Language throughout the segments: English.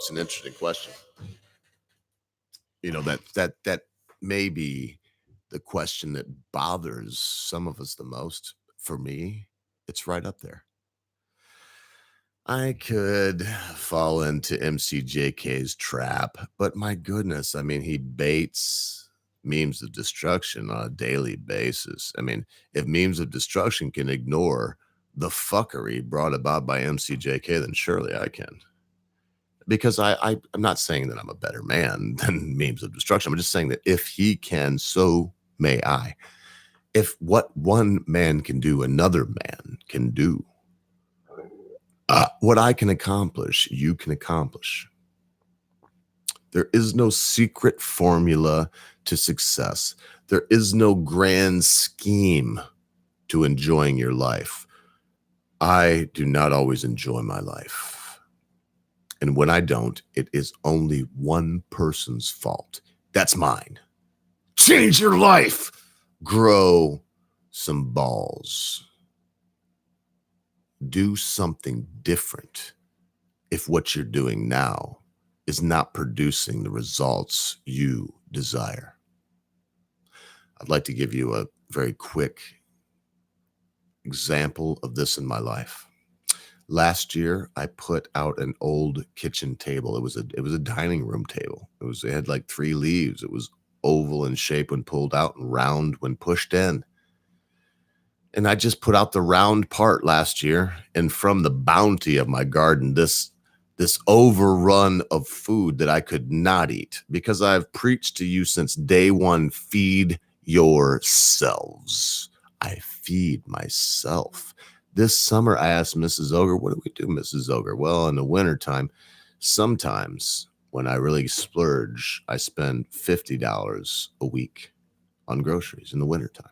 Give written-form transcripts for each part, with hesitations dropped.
it's an interesting question. You know, that may be the question that bothers some of us the most. For me, it's right up there. I could fall into MCJK's trap, but my goodness, I mean, he baits memes of destruction on a daily basis. I mean, if memes of destruction can ignore the fuckery brought about by MCJK, then surely I can. Because I'm not saying that I'm a better man than memes of destruction. I'm just saying that if he can, so may I. If what one man can do, another man can do. What I can accomplish, you can accomplish. There is no secret formula to success. There is no grand scheme to enjoying your life. I do not always enjoy my life. And when I don't, it is only one person's fault. That's mine. Change your life. Grow some balls. Do something different if what you're doing now is not producing the results you desire. I'd like to give you a very quick example of this in my life. Last year, I put out an old kitchen table. It was a dining room table. It had like 3 leaves. It was oval in shape when pulled out and round when pushed in. And I just put out the round part last year. And from the bounty of my garden, this overrun of food that I could not eat, because I've preached to you since day one, feed yourselves. I feed myself. This summer, I asked Mrs. Ogre, what do we do, Mrs. Ogre? Well, in the wintertime, sometimes when I really splurge, I spend $50 a week on groceries in the wintertime.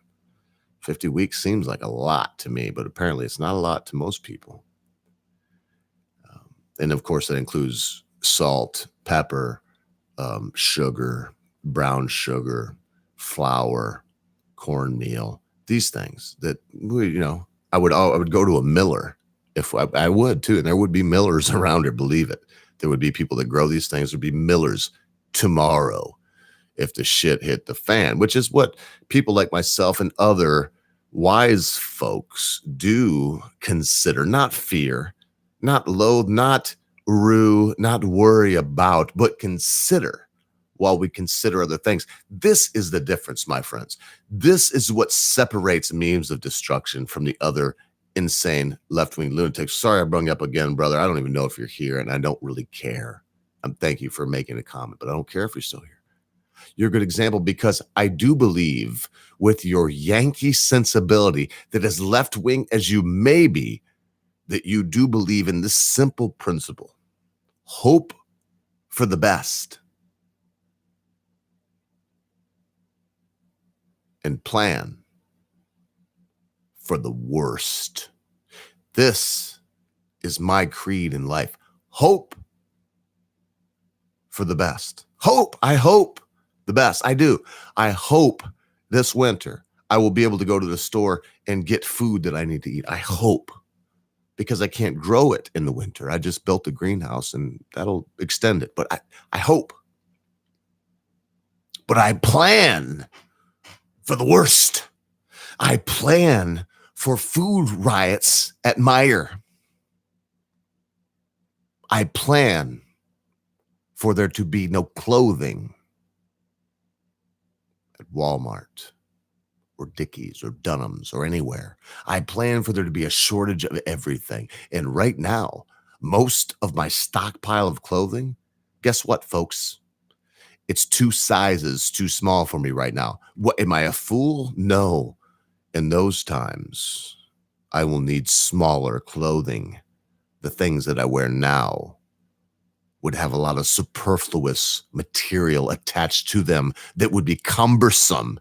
50 weeks seems like a lot to me, but apparently it's not a lot to most people. And of course, that includes salt, pepper, sugar, brown sugar, flour, cornmeal, these things that, I would go to a miller if I would too. And there would be millers around here, believe it. There would be people that grow these things. There'd be millers tomorrow if the shit hit the fan, which is what people like myself and other wise folks do consider, not fear, not loathe, not rue, not worry about, but consider while we consider other things. This is the difference, my friends. This is what separates memes of destruction from the other insane left-wing lunatics. Sorry I brought you up again, brother. I don't even know if you're here, and I don't really care. Thank you for making a comment, but I don't care if you're still here. You're a good example, because I do believe, with your Yankee sensibility, that as left-wing as you may be, that you do believe in this simple principle: hope for the best and plan for the worst. This is my creed in life. Hope for the best. Hope. I hope the best. I do. I hope this winter I will be able to go to the store and get food that I need to eat. I hope, because I can't grow it in the winter. I just built a greenhouse and that'll extend it. But I hope. But I plan for the worst. I plan for food riots at Meijer. I plan for there to be no clothing at Walmart or Dickies or Dunham's or anywhere. I plan for there to be a shortage of everything. And right now, most of my stockpile of clothing, guess what, folks? It's 2 sizes too small for me right now. What, am I a fool? No. In those times, I will need smaller clothing. The things that I wear now would have a lot of superfluous material attached to them that would be cumbersome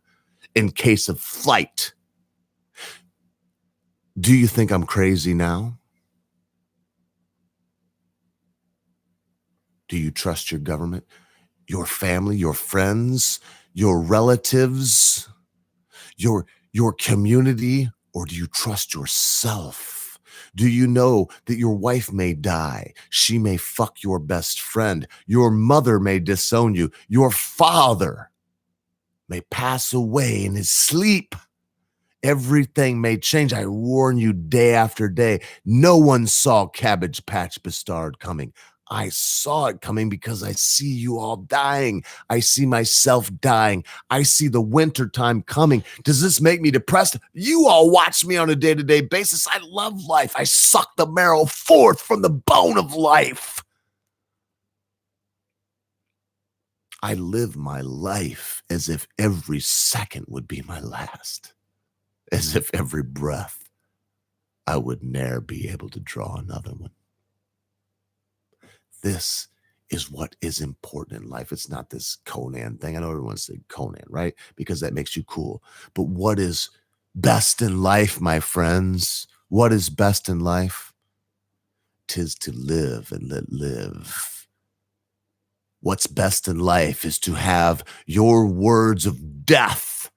in case of flight. Do you think I'm crazy now? Do you trust your government, your family, your friends, your relatives, your community, or do you trust yourself? Do you know that your wife may die? She may fuck your best friend. Your mother may disown you. Your father may pass away in his sleep. Everything may change. I warn you day after day. No one saw Cabbage Patch Bastard coming. I saw it coming because I see you all dying. I see myself dying. I see the winter time coming. Does this make me depressed? You all watch me on a day-to-day basis. I love life. I suck the marrow forth from the bone of life. I live my life as if every second would be my last. As if every breath I would ne'er be able to draw another one. This is what is important in life. It's not this Conan thing. I know everyone said Conan, right? Because that makes you cool. But what is best in life, my friends? What is best in life? 'Tis to live and let live. What's best in life is to have your words of death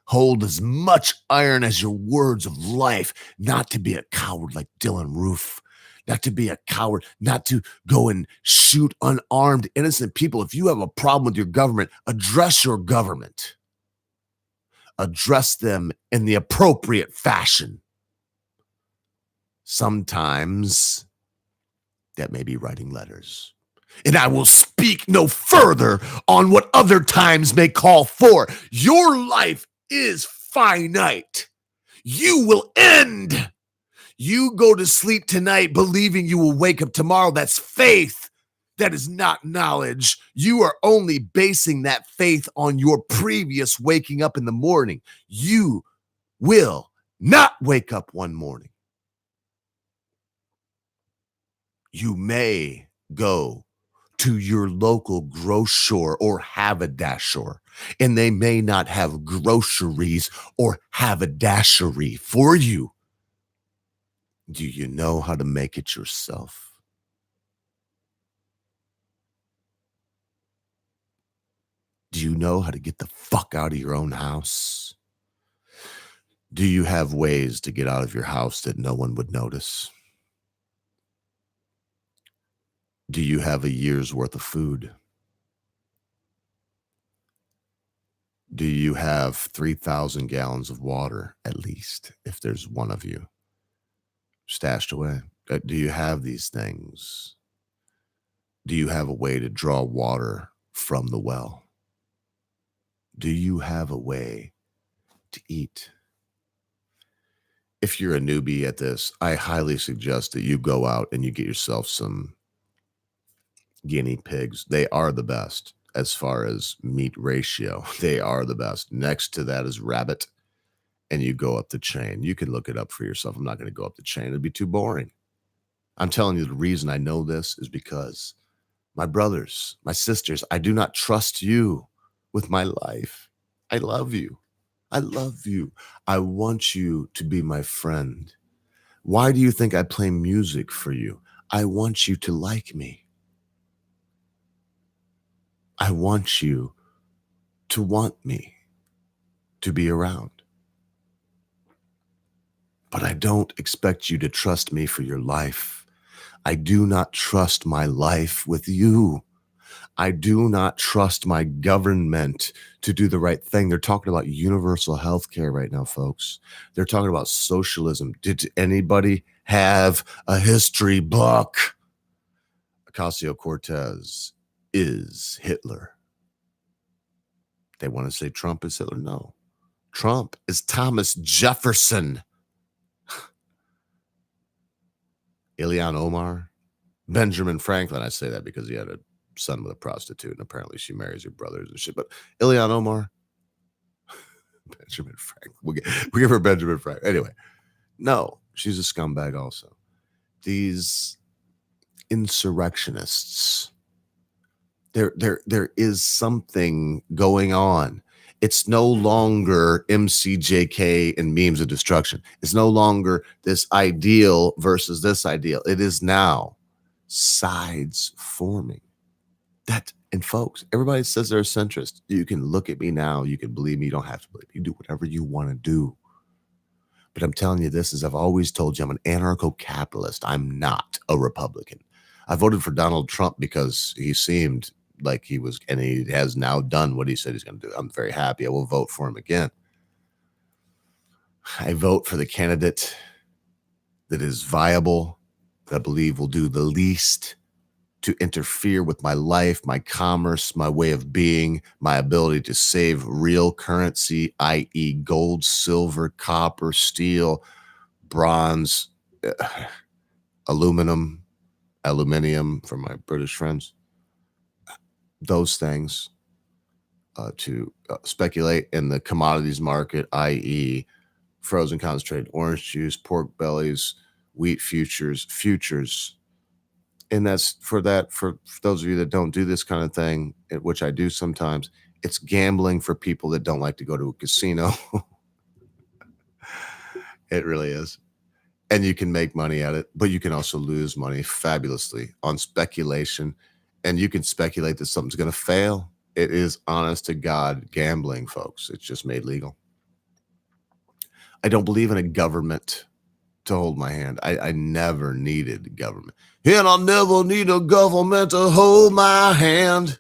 hold as much iron as your words of life, not to be a coward like Dylan Roof, not to be a coward, not to go and shoot unarmed, innocent people. If you have a problem with your government, address your government. Address them in the appropriate fashion. Sometimes that may be writing letters. And I will speak no further on what other times may call for. Your life is finite. You will end. You go to sleep tonight believing you will wake up tomorrow. That's faith. That is not knowledge. You are only basing that faith on your previous waking up in the morning. You will not wake up one morning. You may go to your local grocer or haberdasher, and they may not have groceries or haberdashery for you. Do you know how to make it yourself? Do you know how to get the fuck out of your own house? Do you have ways to get out of your house that no one would notice? Do you have a year's worth of food? Do you have 3,000 gallons of water, at least, if there's one of you stashed away? Do you have these things? Do you have a way to draw water from the well? Do you have a way to eat? If you're a newbie at this, I highly suggest that you go out and you get yourself some guinea pigs. They are the best as far as meat ratio. They are the best. Next to that is rabbit, and you go up the chain. You can look it up for yourself. I'm not going to go up the chain. It'd be too boring. I'm telling you, the reason I know this is because my brothers, my sisters, I do not trust you with my life. I love you. I love you. I want you to be my friend. Why do you think I play music for you? I want you to like me. I want you to want me, to be around. But I don't expect you to trust me for your life. I do not trust my life with you. I do not trust my government to do the right thing. They're talking about universal health care right now, folks. They're talking about socialism. Did anybody have a history book? Ocasio-Cortez is Hitler. They want to say Trump is Hitler. No. Trump is Thomas Jefferson. Ilhan Omar. Benjamin Franklin. I say that because he had a son with a prostitute, and apparently she marries her brothers and shit. But Ilhan Omar, Benjamin Franklin. We give her Benjamin Franklin. Anyway, no, she's a scumbag also. These insurrectionists, there is something going on. It's no longer MCJK and memes of destruction. It's no longer this ideal versus this ideal. It is now sides forming. That, and folks, everybody says they're a centrist. You can look at me now. You can believe me. You don't have to believe me. You do whatever you want to do. But I'm telling you this, as I've always told you, I'm an anarcho-capitalist. I'm not a Republican. I voted for Donald Trump because he seemed like he was, and he has now done what he said he's going to do. I'm very happy. I will vote for him again. I vote for the candidate that is viable, that I believe will do the least to interfere with my life, my commerce, my way of being, my ability to save real currency, i.e. gold, silver, copper, steel, bronze, aluminium for my British friends, those things, to speculate in the commodities market, i.e. frozen concentrated orange juice, pork bellies, wheat futures, and that's for those of you that don't do this kind of thing, which I do sometimes. It's gambling for people that don't like to go to a casino. It really is. And you can make money at it, but you can also lose money fabulously on speculation. And you can speculate that something's going to fail. It is, honest to God, gambling, folks. It's just made legal. I don't believe in a government to hold my hand. I never needed government. And I'll never need a government to hold my hand.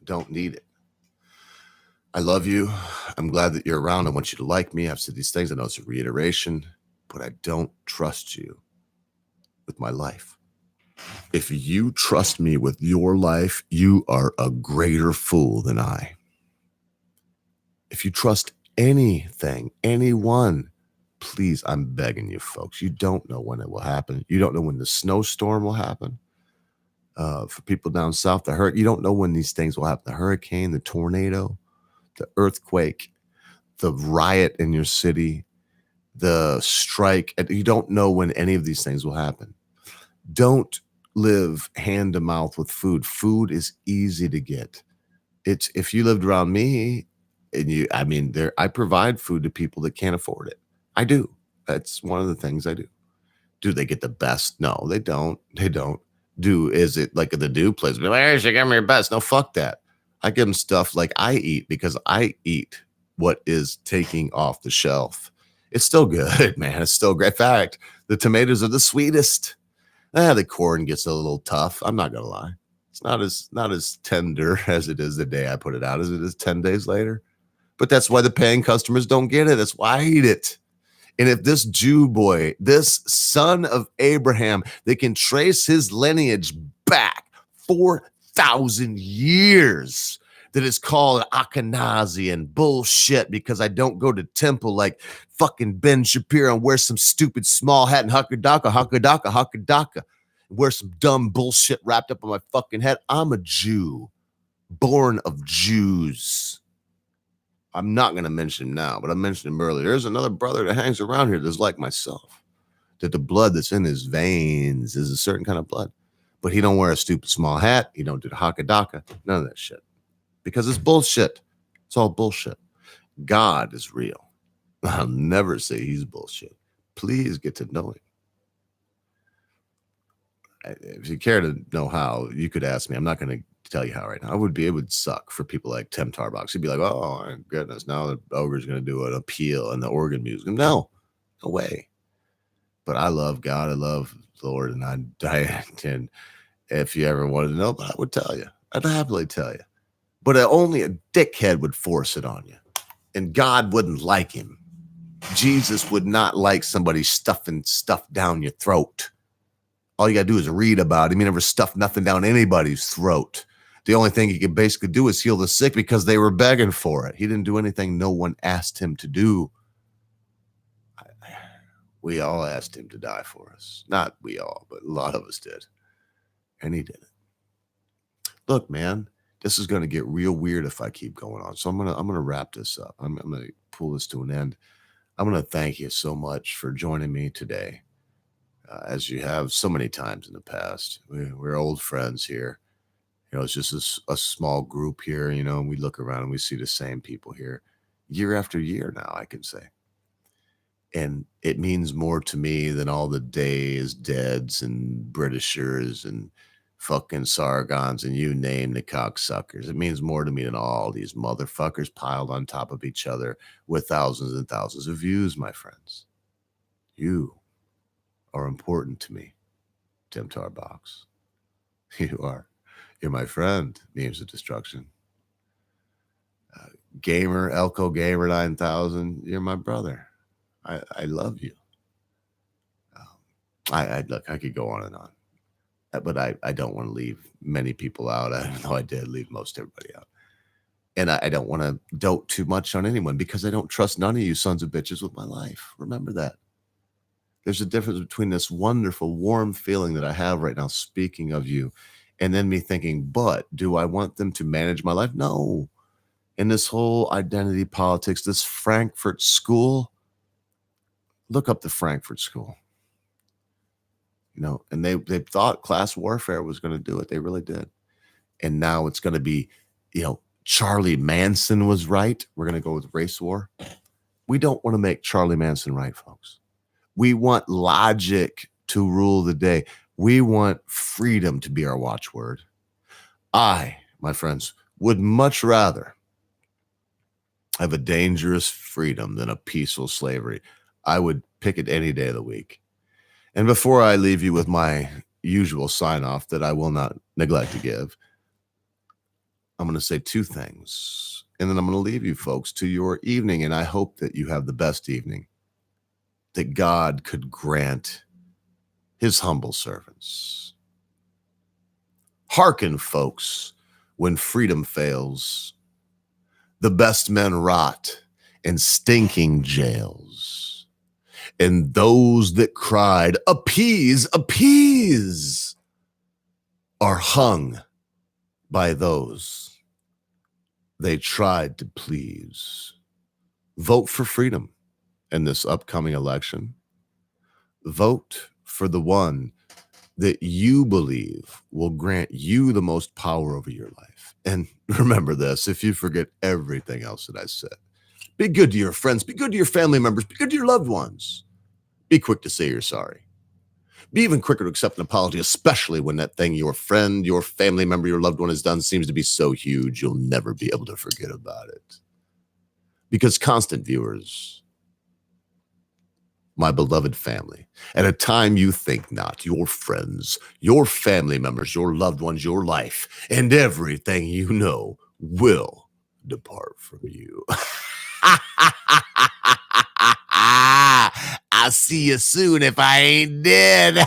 Don't need it. I love you. I'm glad that you're around. I want you to like me. I've said these things. I know it's a reiteration, but I don't trust you with my life. If you trust me with your life, you are a greater fool than I. If you trust anything, anyone, please, I'm begging you, folks. You don't know when it will happen. You don't know when the snowstorm will happen. For people down south, you don't know when these things will happen. The hurricane, the tornado, the earthquake, the riot in your city, the strike. You don't know when any of these things will happen. Don't live hand to mouth with food. Food is easy to get. It's if you lived around me and I provide food to people that can't afford it. I do. That's one of the things I do. Do they get the best? No, they don't. They don't. Is it like the do place? Hey, you give me your best. No, fuck that. I give them stuff like I eat because I eat what is taking off the shelf. It's still good, man. It's still great. In fact, the tomatoes are the sweetest. The corn gets a little tough. I'm not gonna lie. It's not as tender as it is the day I put it out as it is 10 days later. But that's why the paying customers don't get it. That's why I eat it. And if this Jew boy, this son of Abraham, they can trace his lineage back 4,000 years, that is called Ashkenazi and bullshit because I don't go to temple like fucking Ben Shapiro and wear some stupid small hat and hakadaka, wear some dumb bullshit wrapped up on my fucking head. I'm a Jew, born of Jews. I'm not going to mention him now, but I mentioned him earlier. There's another brother that hangs around here that's like myself, that the blood that's in his veins is a certain kind of blood. But he don't wear a stupid small hat. He don't do the hakadaka. None of that shit. Because it's bullshit. It's all bullshit. God is real. I'll never say he's bullshit. Please get to know him. If you care to know how, you could ask me. I'm not going to tell you how right now. It would suck for people like Tim Tarbox. He'd be like, oh my goodness, now the ogre's going to do an appeal in the organ music. No way. But I love God. I love the Lord. And and if you ever wanted to know, but I would tell you. I'd happily tell you. But only a dickhead would force it on you. And God wouldn't like him. Jesus would not like somebody stuffing stuff down your throat. All you got to do is read about him. He never stuffed nothing down anybody's throat. The only thing he could basically do is heal the sick because they were begging for it. He didn't do anything no one asked him to do. We all asked him to die for us. Not we all, but a lot of us did. And he did it. Look, man, this is going to get real weird if I keep going on. So I'm gonna wrap this up. I'm gonna pull this to an end. I'm gonna thank you so much for joining me today, as you have so many times in the past. We're old friends here. It's just a small group here. And we look around and we see the same people here year after year now, I can say. And it means more to me than all the days, deads, and Britishers and fucking Sargons, and you name the cocksuckers. It means more to me than all these motherfuckers piled on top of each other with thousands and thousands of views, my friends. You are important to me, Tim Tarbox. You are. You're my friend, Memes of Destruction. Gamer, Elko Gamer 9000, you're my brother. I love you. Look, I could go on and on. But I don't want to leave many people out. I know I did leave most everybody out. And I don't want to dote too much on anyone because I don't trust none of you sons of bitches with my life. Remember that. There's a difference between this wonderful, warm feeling that I have right now, speaking of you, and then me thinking, but do I want them to manage my life? No. In this whole identity politics, this Frankfurt School, look up the Frankfurt School. You know, and they thought class warfare was going to do it. They really did. And now it's going to be, you know, Charlie Manson was right. We're going to go with race war. We don't want to make Charlie Manson right, folks. We want logic to rule the day. We want freedom to be our watchword. I, my friends, would much rather have a dangerous freedom than a peaceful slavery. I would pick it any day of the week. And before I leave you with my usual sign-off that I will not neglect to give, I'm going to say two things, and then I'm going to leave you folks to your evening, and I hope that you have the best evening that God could grant his humble servants. Hearken, folks, when freedom fails, the best men rot in stinking jails, and those that cried, appease, appease, are hung by those they tried to please. Vote for freedom in this upcoming election. Vote for the one that you believe will grant you the most power over your life. And remember this, if you forget everything else that I said, be good to your friends, be good to your family members, be good to your loved ones. Be quick to say you're sorry. Be even quicker to accept an apology, especially when that thing your friend, your family member, your loved one has done seems to be so huge you'll never be able to forget about it. Because constant viewers, my beloved family, at a time you think not, your friends, your family members, your loved ones, your life, and everything you know will depart from you. I'll see you soon if I ain't dead.